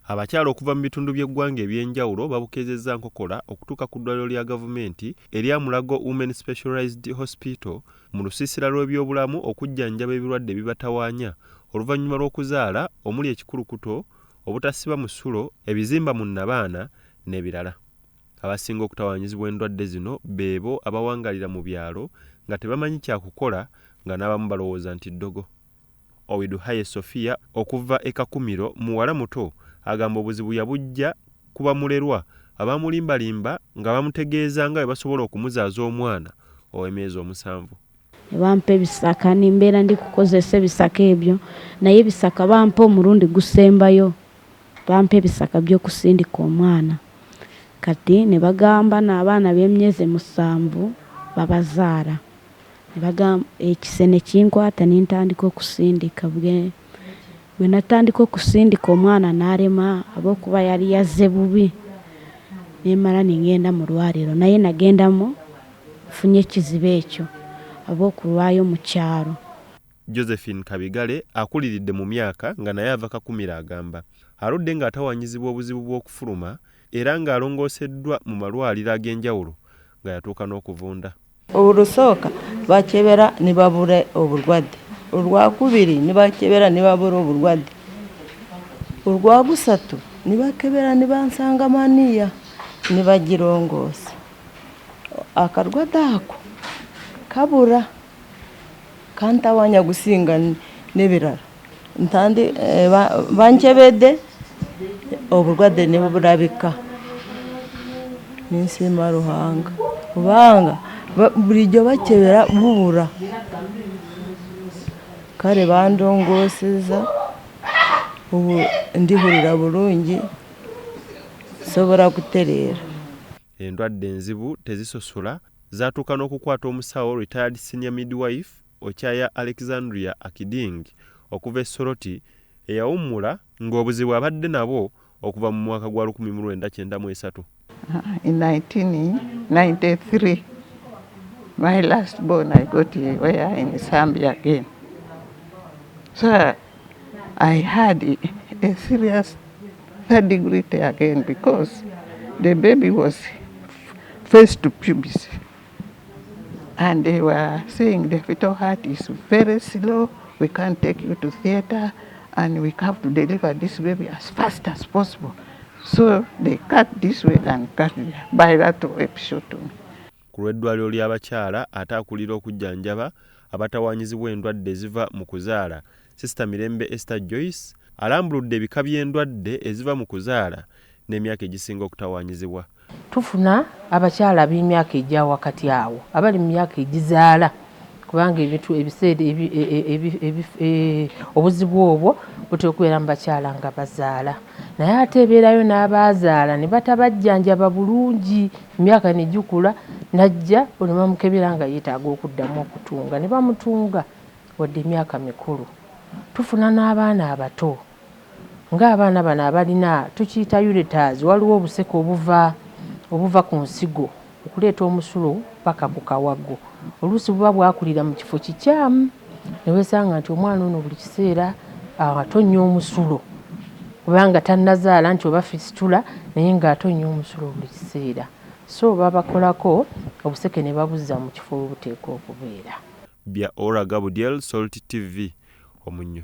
Abakyala okuva mu bitundu by'eggwanga ebyenjawulo babukezezza nkokola okutuuka ku ddwaliro lya gavumenti erya Mulago Women Specialized Hospital mu lusiisira lw'ebyobulamu okujjanjaba ebirwadde ebibatawaanya oluvannyuma lw'okuzaala omuli ekikulukuto, obutasiba musulo, ebizimba mu nnabaana n'ebirala. Abasinga okutawaanyizibwa endwadde zino beebo abawangalira mu byalo nga tebamanyi kyakukola nga n'abamu balowooza nti ddogo. Owiduhaye Sofia okuva e Kakumiro muwala muto agamba obuzibu yabujja kuba mulerwa abamulimbalimba nga bamutegeeza nga bwe basobola okumuzaaza omwana ow'emyezi 7. Bampa ebisaka nimbeera ndi kukozesa ebisaka ebyo naye ebisaka bampa omulundi gusembayo bampa ebisaka by'okusindika omwana kati ne bagamba n'abaana b'emyezi 7 babazaala ne bagamba ekisene kinkwata nintandika okusindika bwe natandika okusindika omwana n'alema ab'okuba yali yazze bubi nemala ningenda mu lwaliro naye nagendamu funye ekizibu ekyo ab'okulwayo mu kyalo. Josephine Kabigale akuliridde mu myaka nga naye ava Kakumiro agamba aludde ng'atawaanyizibwa obuzibu bw'okufuluma era ng'alongooseddwa mu malwaliro ag'enjawulo nga yatuuka n'okuvunda. Olusooka bakebera ne babula obulwadde, olwakubiri ne bakebera ne babula obulwadde, olwagusatu ne bakebera ne bansanga maniya ne bagirongoosa. Akarwadde ako kabura kantawanya gusinga n'ebirala ntandi bankebedde obulwadde ne bulabika ninsima Ruhanga kubanga bulijjo bakebera bubura kale bandongooseza ubu ndihulira bulungi sobola kutereera. Endwadde enzibu tezisosola zaatuuka n'okukwata omusawo retired senior midwife Okyaya Alexandria Akiding okuva e Soroti eyawummula ng'obuzibu abadde nabwo okuva mu mwaka gwa 1993. In 1993, my last born I got here in Zambia again. So I had a serious 3rd degree tear again because the baby was first to pubis. And they were saying the fetal heart is very slow, we can't take you to theater, and we have to deliver this baby as fast as possible. So they cut this way and cut bilateral episiotomy. Ku lw'eddwaliro ly'abakyala ate akulira okujjanjaba abatawaanyizibwa endwadde eziva mu kuzaala, Sister Mirembe Esther Joyce alambuludde ebika by'endwadde eziva mu kuzaala n'emyaka egisinga okutawaanyizibwa. Tufuna abakyala b'emyaka egya wakati awo abali mu myaka egizaala kubanga ebiseera obuzibu obwo butera okubeera mu bakyala nga bazaala naye ate ebeerayo n'abazaala ne batabajjanjaba bulungi emyaka ne gikula najja olema mukebera nga yeetaaga okuddamu okutunga ne bamutunga wadde emyaka mikulu. Tufuna n'abaana abato ng'abaana bano abalina tukiyita ureters, waliwo obuseke obuva ku nsigo okuleeta omusulo paka ku kawago. Oluusi buba bwakulira mu kifo kikyamu ne weesanga nti omwana ono buli kiseera atonnya omusulo kubanga tannazaala nti oba fistula naye ng'atonnya omusulo buli kiseera. So babakolako obuseke ne babuzza mu kifo obuteekwa okubeera. Bya Ora Gabudiel, Salt TV, Omunyo.